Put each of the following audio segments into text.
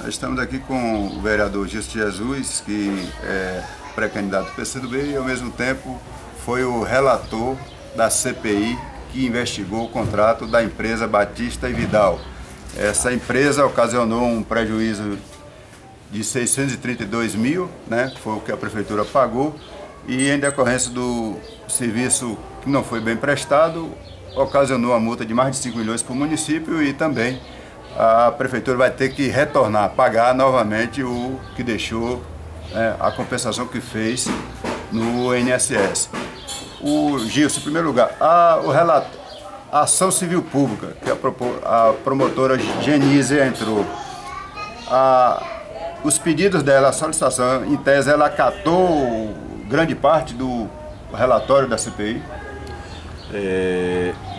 Nós estamos aqui com o vereador Gilson Jesus, que é pré-candidato do PCdoB e ao mesmo tempo foi o relator da CPI que investigou o contrato da empresa Batista e Vidal. Essa empresa ocasionou um prejuízo de 632 mil, né, que foi o que a prefeitura pagou, e em decorrência do serviço que não foi bem prestado, ocasionou a multa de mais de 5 milhões para o município e também a prefeitura vai ter que retornar, pagar novamente o que deixou, a compensação que fez no INSS. O Gilson, em primeiro lugar, a ação civil pública, que a promotora Genise entrou, os pedidos dela, a solicitação, em tese, ela acatou grande parte do relatório da CPI?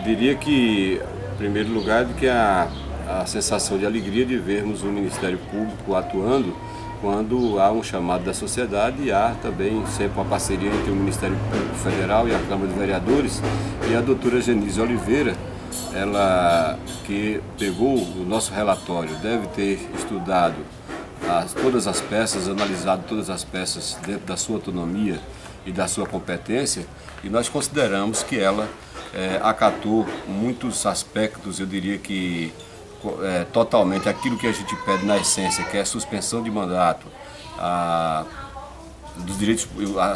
Diria que, em primeiro lugar, que a sensação de alegria de vermos o Ministério Público atuando quando há um chamado da sociedade e há também sempre uma parceria entre o Ministério Público Federal e a Câmara de Vereadores e a doutora Genise Oliveira, ela que pegou o nosso relatório, deve ter estudado todas as peças, analisado todas as peças dentro da sua autonomia e da sua competência, e nós consideramos que ela acatou muitos aspectos, eu diria que totalmente aquilo que a gente pede na essência, que é a suspensão de mandato, a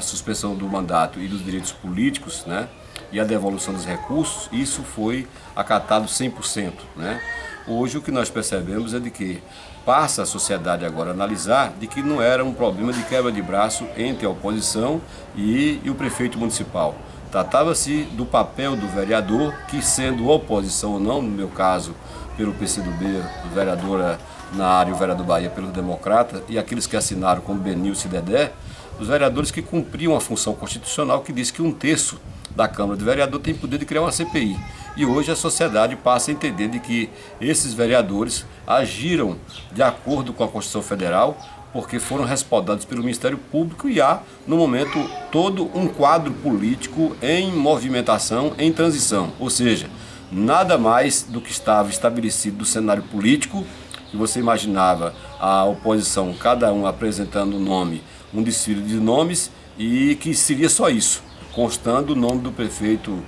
suspensão do mandato e dos direitos políticos, né, e a devolução dos recursos. Isso foi acatado 100%, né? Hoje o que nós percebemos é de que passa a sociedade agora a analisar de que não era um problema de quebra de braço entre a oposição e o prefeito municipal. Tratava-se do papel do vereador que, sendo oposição ou não, no meu caso, pelo PCdoB, o vereador na área, o vereador Bahia pelo Democrata, e aqueles que assinaram como Benilson e Dedé, os vereadores que cumpriam a função constitucional que diz que 1/3 da Câmara de Vereador tem poder de criar uma CPI. E hoje a sociedade passa a entender de que esses vereadores agiram de acordo com a Constituição Federal, porque foram respaldados pelo Ministério Público e há, no momento, todo um quadro político em movimentação, em transição. Ou seja, nada mais do que estava estabelecido do cenário político, que você imaginava a oposição, cada um apresentando um nome, um desfile de nomes, e que seria só isso, constando o nome do prefeito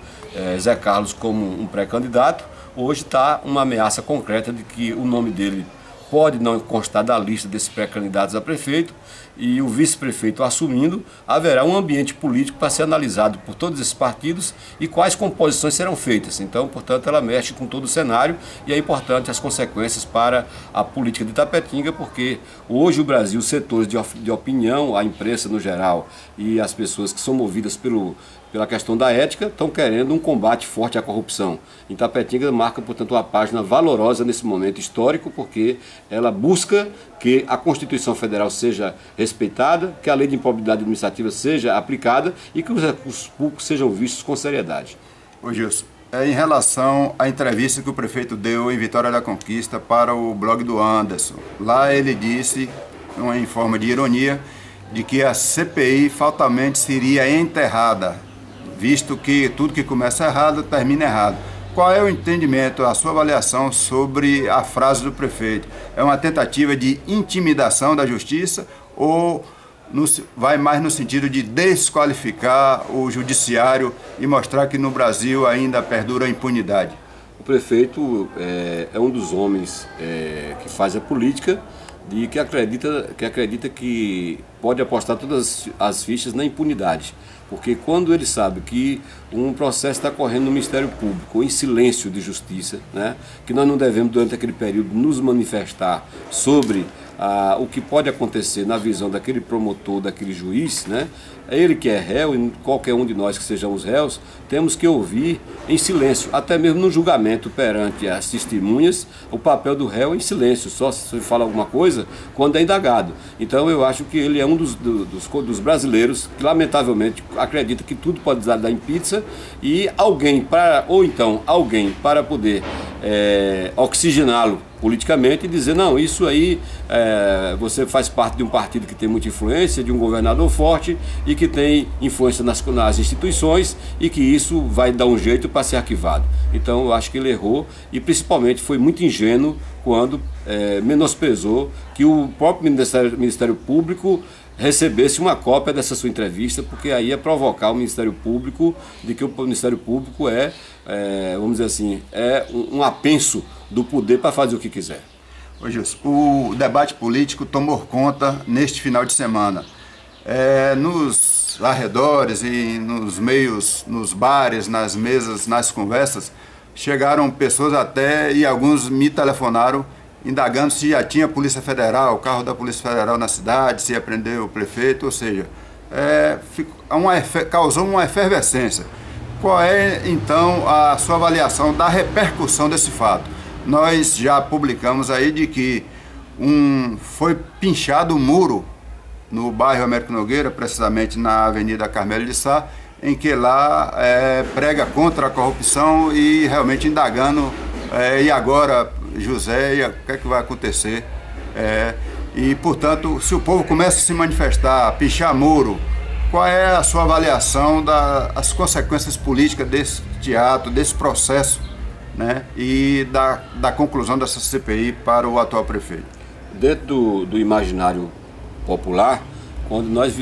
Zé Carlos como um pré-candidato. Hoje está uma ameaça concreta de que o nome dele pode não constar da lista desses pré-candidatos a prefeito, e o vice-prefeito assumindo, haverá um ambiente político para ser analisado por todos esses partidos e quais composições serão feitas. Então, portanto, ela mexe com todo o cenário e é importante as consequências para a política de Itapetinga, porque hoje o Brasil, os setores de opinião, a imprensa no geral e as pessoas que são movidas pela questão da ética, estão querendo um combate forte à corrupção. Itapetinga marca, portanto, uma página valorosa nesse momento histórico, porque ela busca que a Constituição Federal seja respeitada, que a lei de improbidade administrativa seja aplicada e que os recursos públicos sejam vistos com seriedade. Ô Gilson, em relação à entrevista que o prefeito deu em Vitória da Conquista para o blog do Anderson, lá ele disse, em forma de ironia, de que a CPI fatalmente seria enterrada, visto que tudo que começa errado termina errado. Qual é o entendimento, a sua avaliação sobre a frase do prefeito? É uma tentativa de intimidação da justiça ou vai mais no sentido de desqualificar o judiciário e mostrar que no Brasil ainda perdura a impunidade? O prefeito é um dos homens que faz a política e que acredita que pode apostar todas as fichas na impunidade. Porque quando ele sabe que um processo está correndo no Ministério Público, em silêncio de justiça, né, que nós não devemos, durante aquele período, nos manifestar sobre o que pode acontecer na visão daquele promotor, daquele juiz, né? É ele que é réu e qualquer um de nós que sejamos réus, temos que ouvir em silêncio, até mesmo no julgamento perante as testemunhas, o papel do réu é em silêncio, só se fala alguma coisa quando é indagado. Então eu acho que ele é um dos brasileiros que lamentavelmente acredita que tudo pode dar em pizza e alguém para poder oxigená-lo politicamente e dizer, não, isso aí você faz parte de um partido que tem muita influência, de um governador forte e que tem influência nas instituições e que isso vai dar um jeito para ser arquivado. Então eu acho que ele errou e principalmente foi muito ingênuo quando menosprezou que o próprio Ministério Público recebesse uma cópia dessa sua entrevista, porque aí é provocar o Ministério Público de que o Ministério Público vamos dizer assim, um apenso do poder para fazer o que quiser. Ô Gilson, o debate político tomou conta neste final de semana. Nos arredores e nos meios, nos bares, nas mesas, nas conversas, chegaram pessoas até, e alguns me telefonaram, indagando se já tinha Polícia Federal, o carro da Polícia Federal na cidade, se ia prender o prefeito, ou seja, causou uma efervescência. Qual é, então, a sua avaliação da repercussão desse fato? Nós já publicamos aí de que foi pinchado um muro no bairro Américo Nogueira, precisamente na Avenida Carmelo de Sá, em que lá prega contra a corrupção e realmente indagando, e agora, José, o que é que vai acontecer? E, portanto, se o povo começa a se manifestar, a pichar muro, qual é a sua avaliação das consequências políticas desse teatro, desse processo, né, e da conclusão dessa CPI para o atual prefeito? Dentro do imaginário popular, quando nós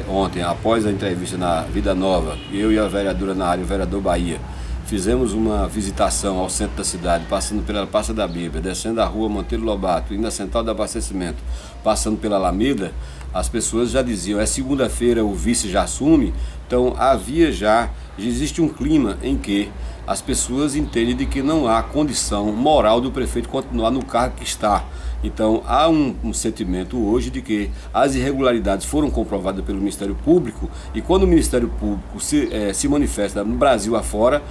ontem, após a entrevista na Vida Nova, eu e a vereadora na área, o vereador Bahia, fizemos uma visitação ao centro da cidade, passando pela Praça da Bíblia, descendo a rua Monteiro Lobato, indo à Central de Abastecimento, passando pela Alameda, as pessoas já diziam, segunda-feira o vice já assume, então já existe um clima em que as pessoas entendem de que não há condição moral do prefeito continuar no cargo que está. Então há um sentimento hoje de que as irregularidades foram comprovadas pelo Ministério Público e quando o Ministério Público se manifesta no Brasil afora,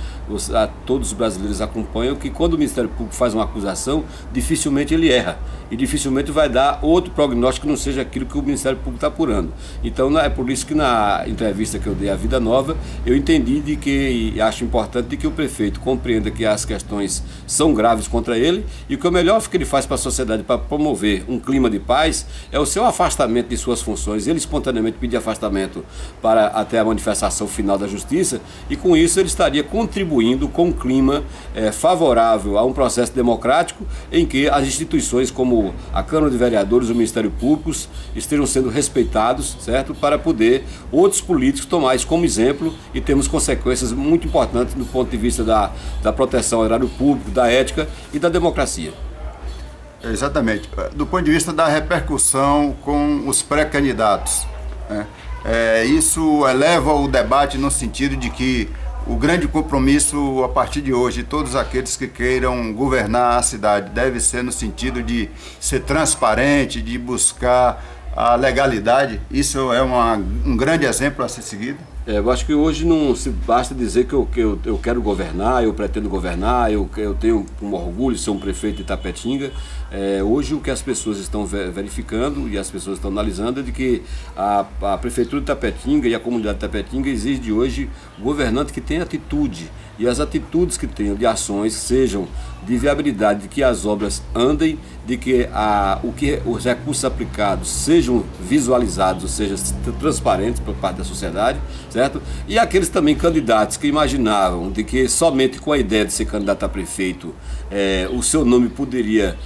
todos os brasileiros acompanham que quando o Ministério Público faz uma acusação, dificilmente ele erra e dificilmente vai dar outro prognóstico que não seja aquilo que o Ministério Público está apurando. Então é por isso que na entrevista que eu dei à Vida Nova, eu entendi de que, e acho importante de que o prefeito compreenda que as questões são graves contra ele e que o melhor que ele faz para a sociedade para promover um clima de paz é o seu afastamento de suas funções. Ele espontaneamente pedir afastamento para até a manifestação final da justiça e com isso ele estaria contribuindo com um clima favorável a um processo democrático em que as instituições como a Câmara de Vereadores e o Ministério Público estejam sendo respeitados, certo? Para poder outros políticos tomar isso como exemplo e termos consequências muito importantes do ponto de vista da proteção ao erário público, da ética e da democracia. Exatamente. Do ponto de vista da repercussão com os pré-candidatos, né? Isso eleva o debate no sentido de que o grande compromisso a partir de hoje de todos aqueles que queiram governar a cidade deve ser no sentido de ser transparente, de buscar a legalidade. Isso é um grande exemplo a ser seguido. Eu acho que hoje não se basta dizer que eu quero governar, eu pretendo governar, eu tenho um orgulho de ser um prefeito de Itapetinga. Hoje o que as pessoas estão verificando e as pessoas estão analisando é de que a Prefeitura de Itapetinga e a comunidade de Itapetinga exige de hoje governante que tenha atitude. E as atitudes que tenham de ações sejam de viabilidade, de que as obras andem, de que os recursos aplicados sejam visualizados, ou seja, transparentes por parte da sociedade, certo? E aqueles também candidatos que imaginavam de que somente com a ideia de ser candidato a prefeito o seu nome poderia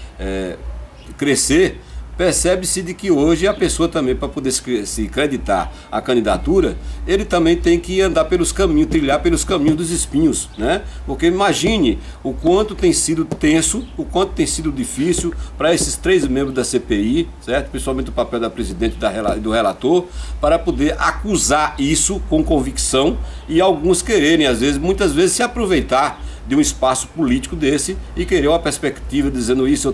crescer, percebe-se de que hoje a pessoa também, para poder se acreditar à candidatura, ele também tem que andar pelos caminhos, trilhar pelos caminhos dos espinhos, né? Porque imagine o quanto tem sido tenso, o quanto tem sido difícil para esses 3 membros da CPI, certo? Principalmente o papel da presidente e do relator, para poder acusar isso com convicção e alguns quererem, muitas vezes, se aproveitar de um espaço político desse e querer uma perspectiva dizendo isso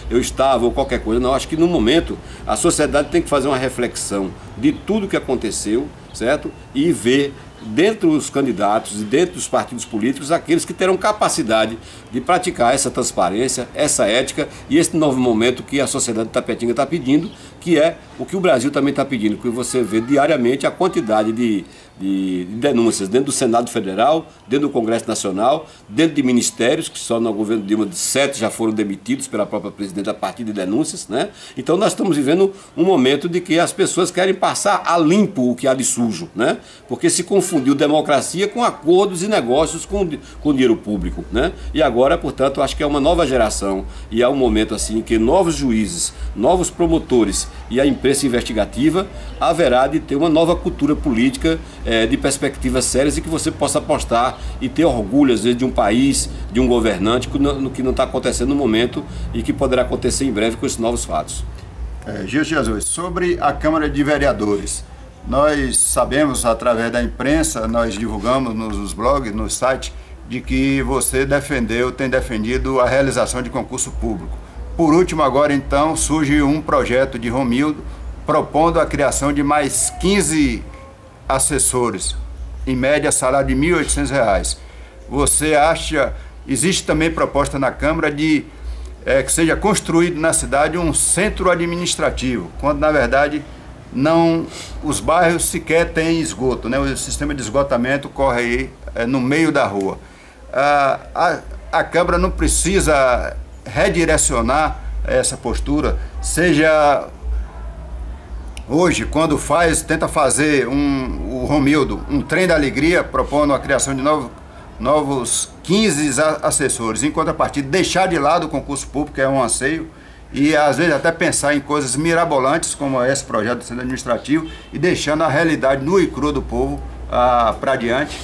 eu estava ou qualquer coisa. Não, acho que no momento a sociedade tem que fazer uma reflexão de tudo que aconteceu, certo? E ver dentro dos candidatos e dentro dos partidos políticos aqueles que terão capacidade de praticar essa transparência, essa ética e esse novo momento que a sociedade de Itapetinga está pedindo, que é o que o Brasil também está pedindo, que você vê diariamente a quantidade de de denúncias dentro do Senado Federal, dentro do Congresso Nacional, dentro de ministérios, que só no governo Dilma 7 já foram demitidos pela própria presidente a partir de denúncias, né? Então nós estamos vivendo um momento de que as pessoas querem passar a limpo o que há de sujo, né? Porque se confundiu democracia com acordos e negócios com dinheiro público, né? E agora, portanto, acho que é uma nova geração e é um momento assim que novos juízes, novos promotores e a imprensa investigativa haverá de ter uma nova cultura política de perspectivas sérias e que você possa apostar e ter orgulho, às vezes, de um país, de um governante, no que não está acontecendo no momento e que poderá acontecer em breve com esses novos fatos. Gilson Jesus, sobre a Câmara de Vereadores, nós sabemos, através da imprensa, nós divulgamos nos blogs, no site, de que você tem defendido a realização de concurso público. Por último, agora então, surge um projeto de Romildo propondo a criação de mais 15 assessores, em média salário de R$ 1.800. Você acha, existe também proposta na Câmara de que seja construído na cidade um centro administrativo, quando na verdade não, os bairros sequer têm esgoto, né? O sistema de esgotamento corre aí no meio da rua. A Câmara não precisa redirecionar essa postura, seja hoje, quando tenta fazer o Romildo, um trem da alegria, propondo a criação de novos 15 assessores, em contrapartida, deixar de lado o concurso público, que é um anseio, e às vezes até pensar em coisas mirabolantes, como esse projeto do centro administrativo, e deixando a realidade nua e crua do povo para diante.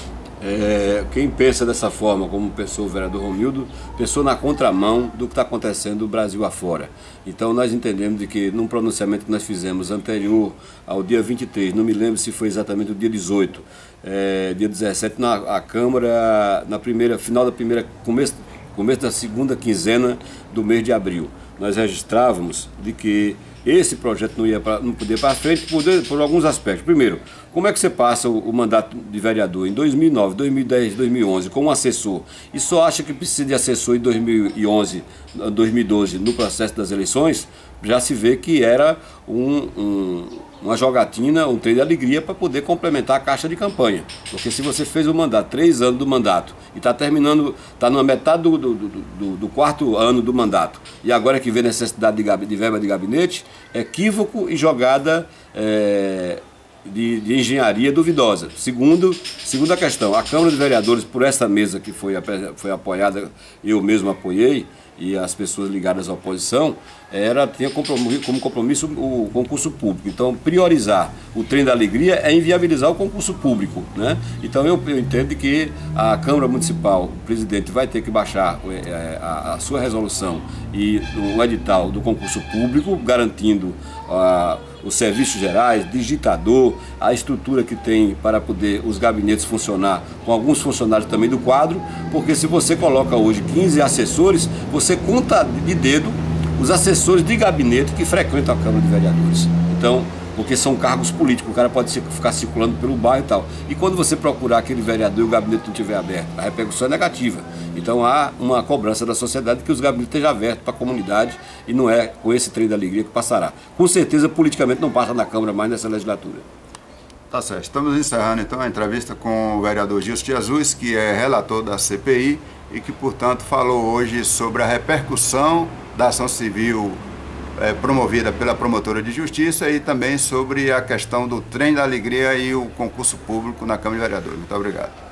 Quem pensa dessa forma, como pensou o vereador Romildo, pensou na contramão do que está acontecendo no Brasil afora. Então nós entendemos de que num pronunciamento que nós fizemos anterior ao dia 23, não me lembro se foi exatamente o dia 18, dia 17, a Câmara, começo da segunda quinzena do mês de abril, nós registrávamos de que esse projeto não podia ir para frente por alguns aspectos. Primeiro, como é que você passa o mandato de vereador em 2009, 2010, 2011 com um assessor e só acha que precisa de assessor em 2011, 2012 no processo das eleições? Já se vê que era uma jogatina, um trem de alegria para poder complementar a caixa de campanha. Porque se você fez o mandato, 3 anos do mandato, e está terminando, está na metade do quarto ano do mandato, e agora que vê necessidade de verba de gabinete, é equívoco e jogada de engenharia duvidosa. Segunda questão, a Câmara de Vereadores, por essa mesa que foi apoiada, eu mesmo apoiei, e as pessoas ligadas à oposição, tinha como compromisso o concurso público. Então, priorizar o trem da alegria é inviabilizar o concurso público, né? Então, eu entendo que a Câmara Municipal, o presidente vai ter que baixar a sua resolução e o edital do concurso público, garantindo os serviços gerais, digitador, a estrutura que tem para poder os gabinetes funcionar, com alguns funcionários também do quadro, porque se você coloca hoje 15 assessores, você conta de dedo os assessores de gabinete que frequentam a Câmara de Vereadores. Então, porque são cargos políticos, o cara pode ficar circulando pelo bairro e tal. E quando você procurar aquele vereador e o gabinete não estiver aberto, a repercussão é negativa. Então há uma cobrança da sociedade que os gabinetes estejam abertos para a comunidade e não é com esse trem da alegria que passará. Com certeza, politicamente, não passa na Câmara mais nessa legislatura. Tá certo. Estamos encerrando então a entrevista com o vereador Gilson Jesus, que é relator da CPI e que, portanto, falou hoje sobre a repercussão da ação civil promovida pela promotora de justiça e também sobre a questão do trem da alegria e o concurso público na Câmara de Vereadores. Muito obrigado.